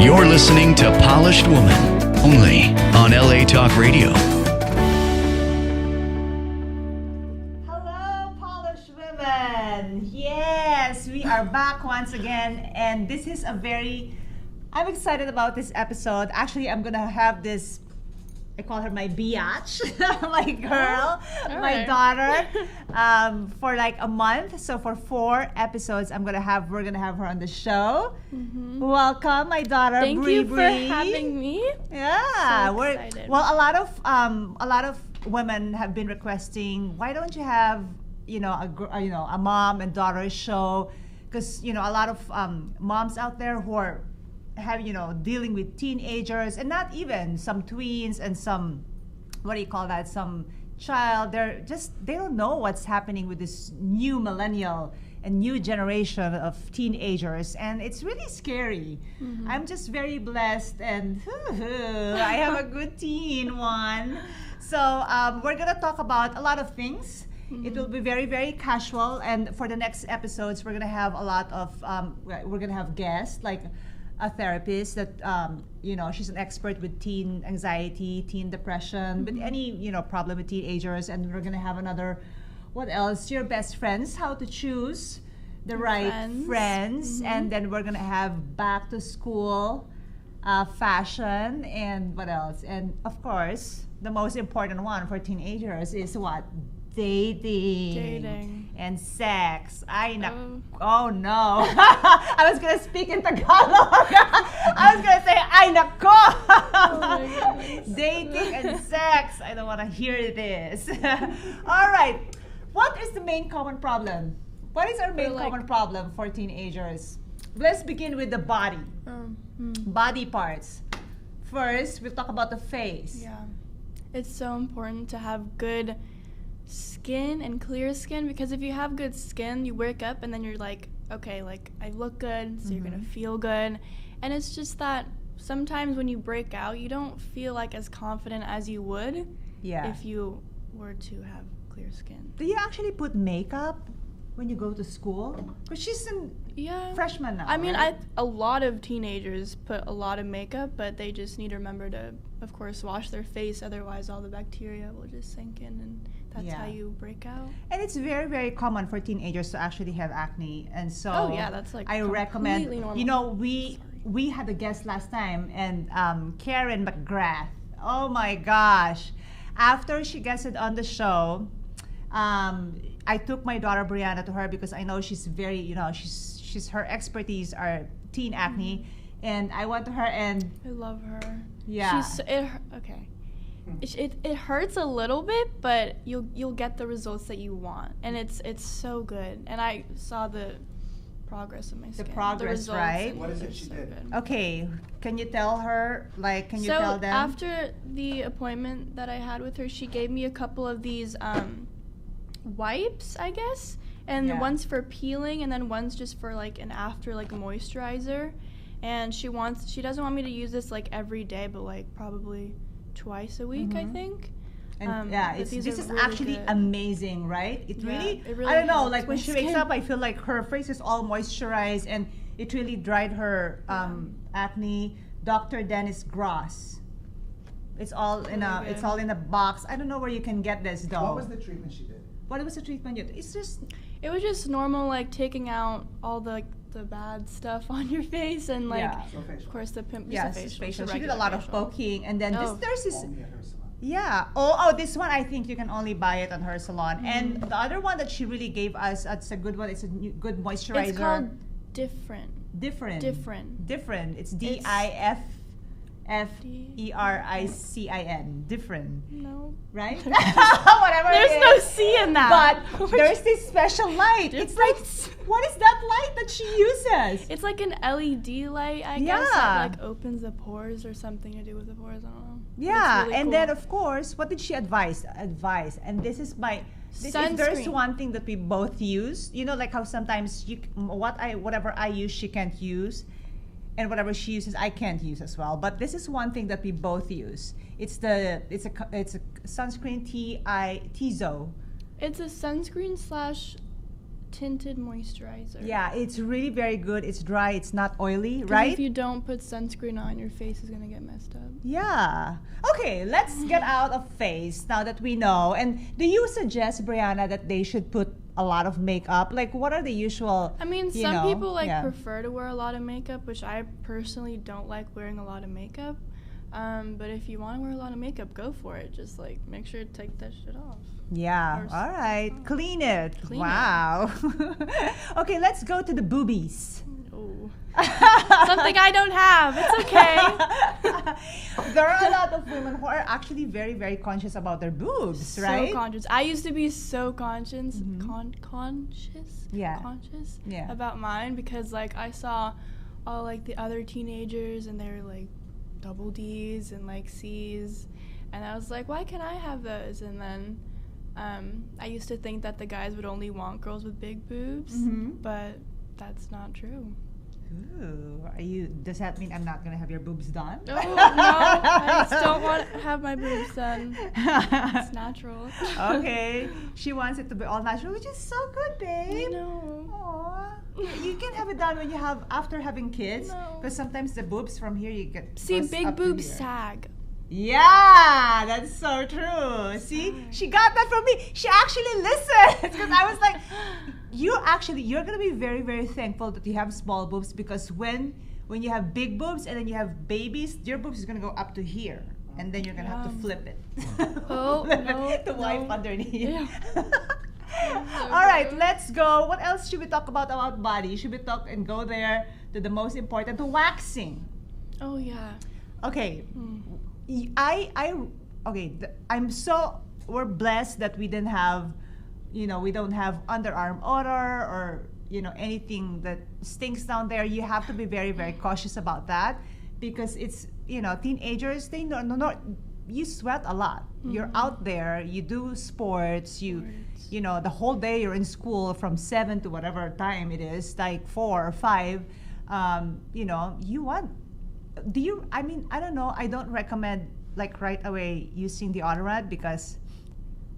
You're listening to Polished Woman, only on LA Talk Radio. Hello, Polished Women. Yes, we are back once again, and this is I'm excited about this episode. Actually, I'm gonna have this, I call her my biatch, my girl, my daughter, for like a month. So for 4 episodes, we're gonna have her on the show. Mm-hmm. Welcome, my daughter. Thank you for having me. Yeah, so excited. Well, a lot of women have been requesting, why don't you have a mom and daughter show? Because a lot of moms out there who are dealing with teenagers, and not even some tweens and some, some child. They don't know what's happening with this new millennial and new generation of teenagers, and it's really scary. Mm-hmm. I'm just very blessed, and I have a good teen one. So we're gonna talk about a lot of things. Mm-hmm. It will be very, very casual, and for the next episodes, we're gonna have a lot of we're gonna have guests like a therapist that she's an expert with teen anxiety, teen depression, with any problem with teenagers. And we're gonna have another, what else? Your best friends, how to choose the right friends. Mm-hmm. And then we're gonna have back to school fashion, and what else? And of course, the most important one for teenagers is what? Dating and sex. Oh no. I was gonna speak in Tagalog. I was gonna say ay nako. Oh my goodness. Dating and sex. I don't want to hear this. All right. What is the main common problem? What is our main common problem for teenagers? Let's begin with the body. Body parts. First, we'll talk about the face. Yeah. It's so important to have good skin and clear skin, because if you have good skin, you wake up and then you're like, okay, like I look good, so you're gonna feel good. And it's just that sometimes when you break out, you don't feel like as confident as you would if you were to have clear skin. Do you actually put makeup when you go to school? Because she's a freshman now. I mean, right? a lot of teenagers put a lot of makeup, but they just need to remember to, of course, wash their face. Otherwise, all the bacteria will just sink in, and that's how you break out. And it's very, very common for teenagers to actually have acne. And so that's like I recommend, normal. we had a guest last time, and Karen McGrath. Oh my gosh. After she guested on the show, I took my daughter Breanna to her, because I know she's very, she's her expertise are teen acne, and I went to her and I love her. Yeah. It hurts a little bit, but you'll get the results that you want, and it's so good. And I saw the progress of my skin. The progress, right? What is it she did? Good. Okay, can you tell her? Can you tell them? So after the appointment that I had with her, she gave me a couple of these wipes, I guess, and one's for peeling, and then one's just for like an after moisturizer. And she doesn't want me to use this like every day, but like probably twice a week, I think. And this is really actually good. Amazing, right? It really really I don't know, helps like when she wakes skin. up, I feel like her face is all moisturized, and it really dried her acne. Dr. Dennis Gross. It's all in a box. I don't know where you can get this though. What was the treatment she did? What was the treatment? It was just normal, like taking out all the bad stuff on your face, and like of course the pimple. Facial. She did a lot of poking, and then there's this. Only at her salon. Yeah. Oh, this one I think you can only buy it on her salon. Mm-hmm. And the other one that she really gave us, it's a good one. It's a good moisturizer. It's called Different. It's DIFFERICIN. Different. No. Right? Whatever. There's no C in that. But there's this special light. It's like, what is that light that she uses? It's like an LED light, I guess, that like opens the pores, or something to do with the pores. I don't know. Yeah, really and cool. then of course, what did she advise? And this is if there's one thing that we both use, like how sometimes whatever I use, she can't use, and whatever she uses, I can't use as well. But this is one thing that we both use. It's a sunscreen Tizo. It's a sunscreen / tinted moisturizer. Yeah, it's really very good. It's dry. It's not oily, 'Cause right? if you don't put sunscreen on, your face is gonna get messed up. Yeah. Okay, let's get out of face now that we know. And do you suggest, Breanna, that they should put a lot of makeup? Like, what are the usual? I mean, you some know, people like yeah. prefer to wear a lot of makeup, which I personally don't like wearing a lot of makeup. But if you want to wear a lot of makeup, go for it. Just like make sure to take that shit off. Yeah. Or All right. Clean it. Clean wow. Okay, let's go to the boobies. Oh, something I don't have. It's okay. There are a lot of women who are actually very, very conscious about their boobs, right? So conscious. I used to be so conscious, Yeah. conscious Yeah. about mine because like I saw all like the other teenagers and they were like double D's and like C's, and I was like, why can't I have those? And then I used to think that the guys would only want girls with big boobs, but that's not true. Ooh, does that mean I'm not gonna have your boobs done? Oh, no, I just don't want to have my boobs done. It's natural. Okay, she wants it to be all natural, which is so good, babe. I know. Aww. You can have it done when you have after having kids, No. because sometimes the boobs from here you get. See, goes big up to boobs here. sag. Yeah, that's so true. See, she got that from me. She actually listened because I was like, you're gonna be very, very thankful that you have small boobs, because when you have big boobs and then you have babies, your boobs is gonna go up to here, and then you're gonna have to flip it. Oh, Flip no, it to wipe no. underneath. Ew. All right, let's go. What else should we talk about body? Should we talk and go there to the most important, to waxing? Oh yeah. Okay. We're blessed that we didn't have, we don't have underarm odor or, anything that stinks down there. You have to be very, very cautious about that, because it's, teenagers, they you sweat a lot. You're out there, you do sports, the whole day you're in school from 7 to whatever time it is, like 4 or 5, you want, I don't know, I don't recommend like right away using deodorant, because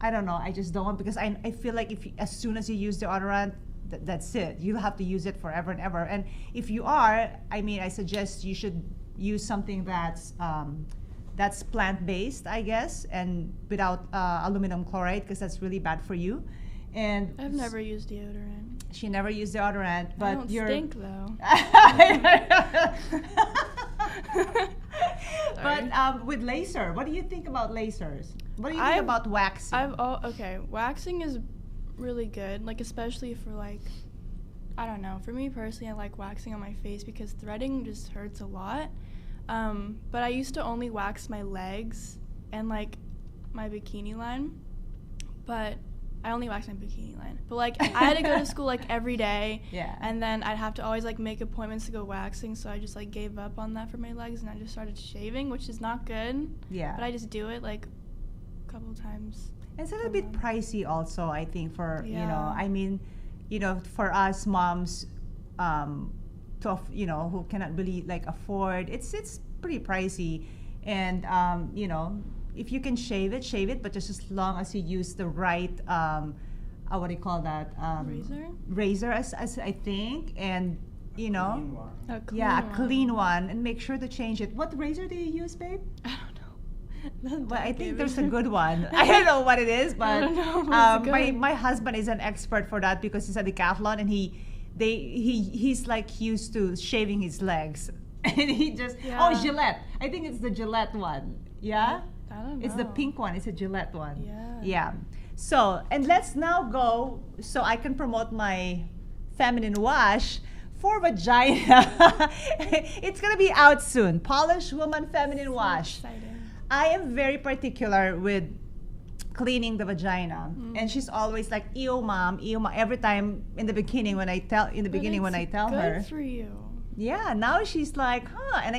I don't know, I just don't, because I feel like as soon as you use deodorant, that's it. You'll have to use it forever and ever. And if you are, I suggest you should use something that's plant-based, I guess, and without aluminum chloride, because that's really bad for you. And I've never used deodorant. she never used deodorant, but I don't stink though. But with laser, what do you think about lasers? What do you think about waxing? Okay, waxing is really good, like especially for like, I don't know, for me personally, I like waxing on my face because threading just hurts a lot. But I used to only wax my legs and like my bikini line, but I only waxed my bikini line. But like I had to go to school like every day, Yeah. and then I'd have to always like make appointments to go waxing, so I just like gave up on that for my legs and I just started shaving, which is not good. Yeah. But I just do it like a couple times. It's a little bit pricey also, I think, for, Yeah. for us moms, who cannot really like afford, it's pretty pricey. And, if you can shave it, but just as long as you use the right, what do you call that? Razor, as I think, and, A clean yeah, one. a clean one, and make sure to change it. What razor do you use, babe? I don't know. Well, I think there's a good one. I don't know what it is, but don't know, but it's good. my husband is an expert for that, because he's a decathlon, and he's like used to shaving his legs, and he just Gillette. I think it's the Gillette one. Yeah, I don't know. it's the pink one. It's a Gillette one. Yeah. Yeah. So, and let's now go so I can promote my feminine wash for vagina. It's gonna be out soon. Polish Woman Feminine Wash. Exciting. I am very particular with cleaning the vagina, and she's always like, "Ew, mom, ew, mom." Every time in the beginning when I tell her, Good for you. yeah. Now she's like, "Huh?" And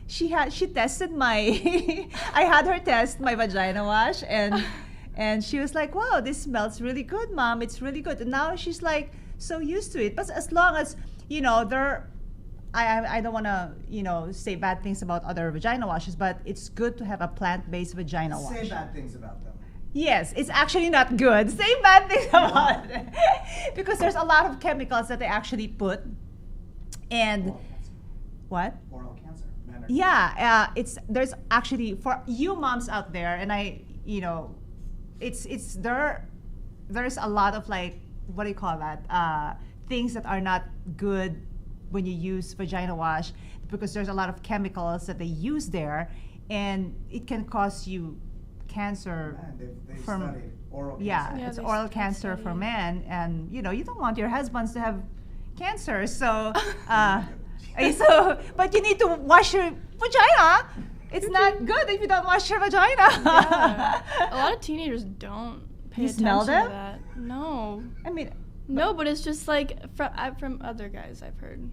she tested my, I had her test my vagina wash, and she was like, "Wow, this smells really good, mom. It's really good." And now she's like so used to it. But as long as I don't want to, say bad things about other vagina washes, but it's good to have a plant-based vagina wash. Say bad things about them. Yes, it's actually not good. Say bad things about it. Because there's a lot of chemicals that they actually put. And Oral cancer. what? Oral cancer. Men are- Yeah, there's actually for you moms out there, and there's a lot of like, what do you call that? Things that are not good when you use vagina wash, because there's a lot of chemicals that they use there, and it can cause you cancer. Man, they from studied oral cancer. yeah, Yeah, it's they oral have cancer for studied. men, and you don't want your husbands to have cancer. So, but you need to wash your vagina. It's not good if you don't wash your vagina. Yeah. A lot of teenagers don't pay You attention smell them? to that. No. I mean, No, but it's just like from other guys I've heard.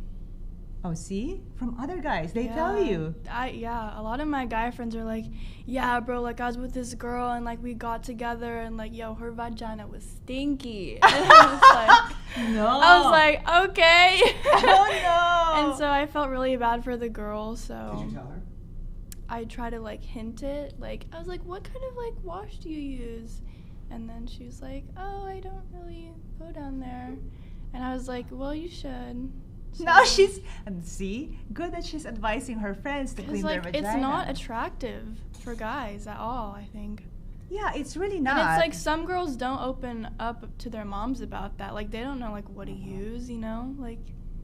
oh, see, from other guys, they Yeah. tell you. A lot of my guy friends are like, yeah, bro, like I was with this girl and like we got together and like, yo, her vagina was stinky. And No. I was like, okay. Oh no. And so I felt really bad for the girl, so Did you tell her? I try to like hint it. Like I was like, what kind of like wash do you use? And then she was like, oh, I don't really go down there. And I was like, well, you should. Now she's and see, good that she's advising her friends to Because clean their like vagina. it's not attractive for guys at all, I think. Yeah, it's really not. And it's like some girls don't open up to their moms about that. Like they don't know like what to use, like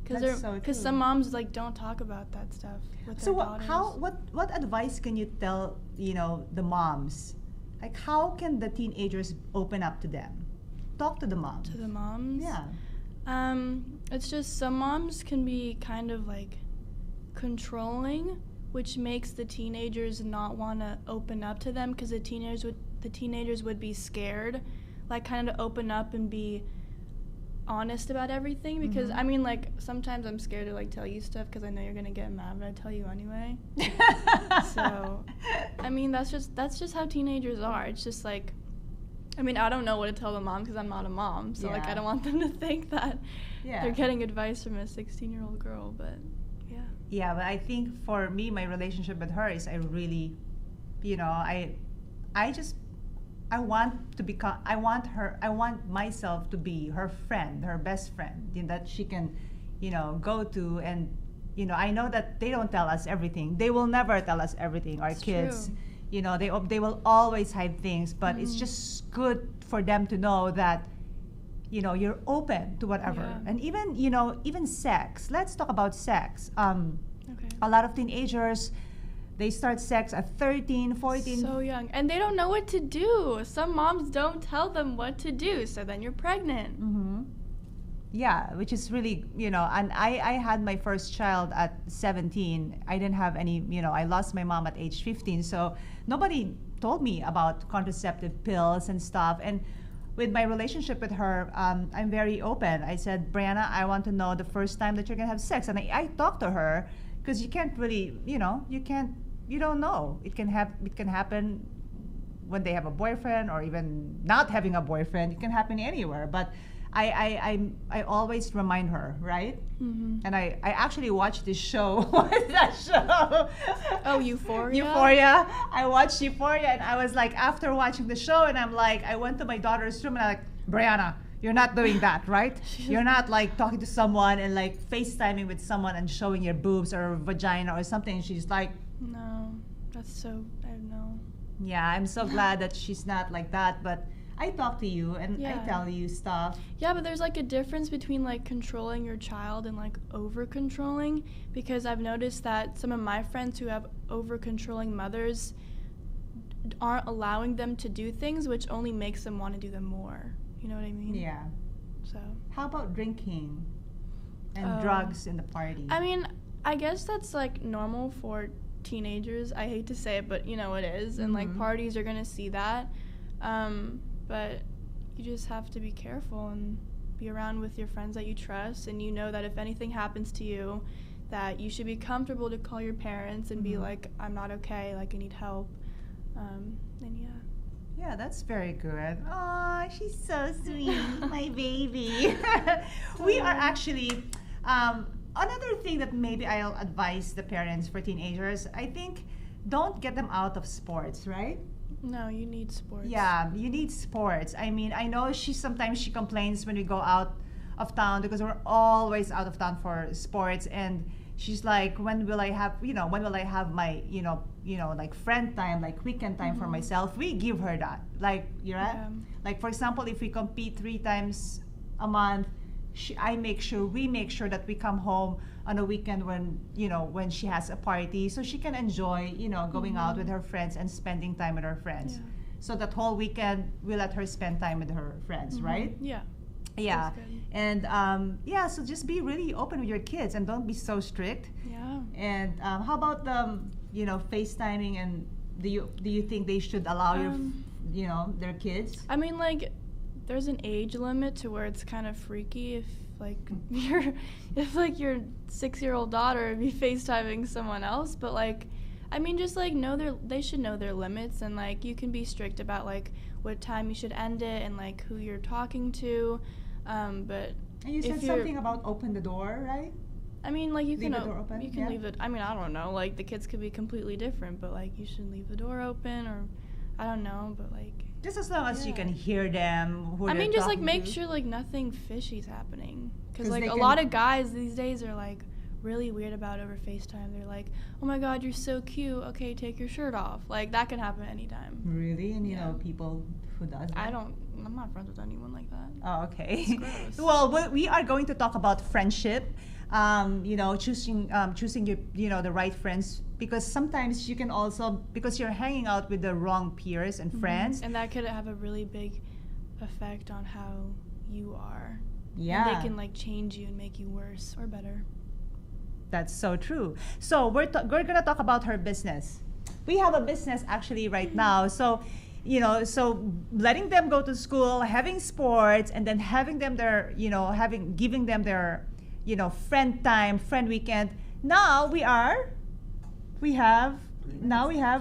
That's so true. some moms like don't talk about that stuff with So their daughters. what advice can you tell the moms? Like how can the teenagers open up to them? Talk to the moms. To the moms? Yeah. It's just some moms can be kind of like controlling, which makes the teenagers not want to open up to them because the teenagers would be scared, like kind of to open up and be honest about everything. Because I mean, like sometimes I'm scared to like tell you stuff because I know you're gonna get mad, but I tell you anyway. So, I mean, that's just how teenagers are. It's just like, I mean, I don't know what to tell the mom because I'm not a mom. So, like, Yeah. I don't want them to think that Yeah. they're getting advice from a 16-year-old girl. But, yeah. Yeah, but I think for me, my relationship with her is I really, I want myself to be her friend, her best friend, that she can, go to. And, I know that they don't tell us everything. They will never tell us everything. Our It's kids, true. they will always hide things, but it's just good for them to know that, you're open to whatever. Yeah. And even, even sex. Let's talk about sex. Okay. A lot of teenagers, they start sex at 13, 14. So young. And they don't know what to do. Some moms don't tell them what to do. So then you're pregnant. Mm-hmm. Yeah, which is really, and I had my first child at 17. I didn't have any, I lost my mom at age 15. So nobody told me about contraceptive pills and stuff. And with my relationship with her, I'm very open. I said, Breanna, I want to know the first time that you're going to have sex. And I talked to her because you can't really, you don't know. It can happen when they have a boyfriend or even not having a boyfriend. It can happen anywhere. But I always remind her, right? Mm-hmm. And I actually watched this show. What is that show? Oh, Euphoria? Euphoria. I watched Euphoria, and I was like, after watching the show, and I'm like, I went to my daughter's room, and I'm like, Breanna, you're not doing that, right? You're not like talking to someone and like FaceTiming with someone and showing your boobs or vagina or something. And she's like, No. That's so, I don't know. yeah, I'm so glad that she's not like that. But I talk to you and I Yeah. tell you stuff. Yeah, but there's like a difference between like controlling your child and like over controlling, because I've noticed that some of my friends who have over controlling mothers aren't allowing them to do things, which only makes them want to do them more. You know what I mean? Yeah. So, How about drinking and Oh. drugs in the party? I mean, I guess that's like normal for teenagers. I hate to say it, but it is. And like Mhm. parties are gonna see that. But you just have to be careful and be around with your friends that you trust, and you know that if anything happens to you, that you should be comfortable to call your parents and be Mhm. like, I'm not okay, like I need help. And yeah. Yeah, that's very good. Aw, she's so sweet, my baby. We are actually, another thing that maybe I'll advise the parents for teenagers, I think don't get them out of sports, right? No, you need sports. Yeah, you need sports. I mean, I know sometimes she complains when we go out of town because we're always out of town for sports, and she's like, when will I have, when will I have my, like friend time, like weekend time for myself? We give her that. Like, Yeah. like for example, if we compete 3 times a month, we make sure that we come home on a weekend when she has a party, so she can enjoy, going out with her friends and spending time with her friends. Yeah. So that whole weekend we let her spend time with her friends, right? Yeah. Yeah. That's good. And so just be really open with your kids and don't be so strict. Yeah. And how about the FaceTiming, and do you think they should allow their kids? I mean, like, there's an age limit to where it's kind of freaky if your 6-year-old daughter be FaceTiming someone else, but like, I mean, just like they should know their limits, and like you can be strict about like what time you should end it and like who you're talking to, but And you said something about open the door, right? I mean, like Leave the door open, you can yeah. leave it. I mean, I don't know. Like the kids could be completely different, but like you should leave the door open, or I don't know, but like. Just as long as you Yeah. can hear them. I mean, just like make sure like nothing fishy's happening, because 'Cause like they a can- lot of guys these days are like really weird about over FaceTime. They're like, "Oh my God, you're so cute. Okay, take your shirt off." Like that can happen anytime. Really, and Yeah. people who does that. I'm not friends with anyone like that. Oh, okay. It's gross. Well, we are going to talk about friendship. Choosing your the right friends, because sometimes you can also, because you're hanging out with the wrong peers and friends. And that could have a really big effect on how you are. Yeah. And they can like change you and make you worse or better. That's so true. So we're gonna talk about her business. We have a business actually right now. So, so letting them go to school, having sports, and then having them giving them their, friend time, friend weekend. Now we have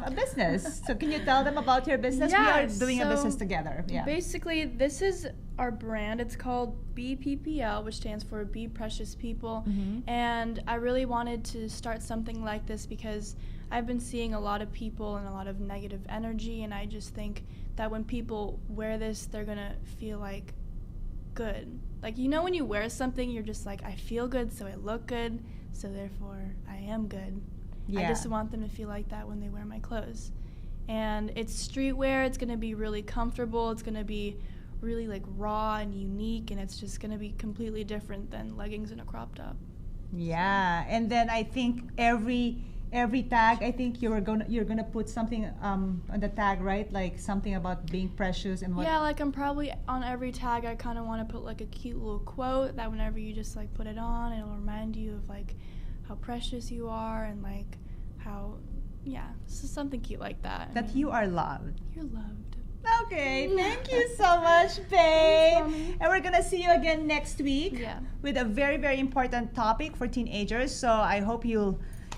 a business. So can you tell them about your business? We Yeah, are doing a so business together. Yeah. Basically, this is our brand. It's called BPPL, which stands for Be Precious People. And I really wanted to start something like this because I've been seeing a lot of people and a lot of negative energy, and I just think that when people wear this, they're gonna feel like good. Like, when you wear something, you're just like, I feel good, so I look good, so therefore I am good. I Yeah. just want them to feel like that when they wear my clothes. And it's streetwear. It's going to be really comfortable. It's going to be really like raw and unique, and it's just going to be completely different than leggings and a crop top. Yeah, and then I think every tag, I think you're gonna put something on the tag, right? Like something about being precious and what. Yeah, like I'm probably on every tag, I kind of want to put like a cute little quote that whenever you just like put it on, it'll remind you of like how precious you are, and like how, so something cute like that. That you are loved. You're loved. Okay, thank you so much, babe. Mommy. And we're gonna see you again next week Yeah. with a very, very important topic for teenagers. So I hope you'll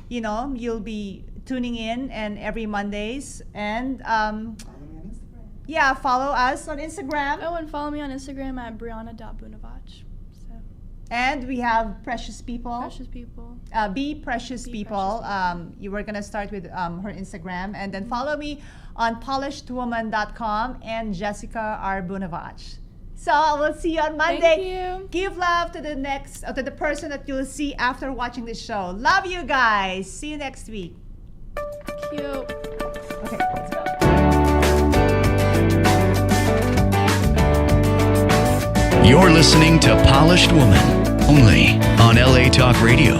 be tuning in and every Mondays, and Follow me on Instagram. yeah, follow us on Instagram. Oh, and follow me on Instagram at Breanna.Bunavach. So, And we have Precious People. precious people. Be Precious Be People. Precious You were gonna start with her Instagram, and then follow me on polishedwoman.com and Jessica R. Bunavach. So we'll see you on Monday. Thank you. Give love to to the person that you'll see after watching this show. Love you guys. See you next week. Cute. Okay, let's go. You're listening to Polished Woman, only on LA Talk Radio.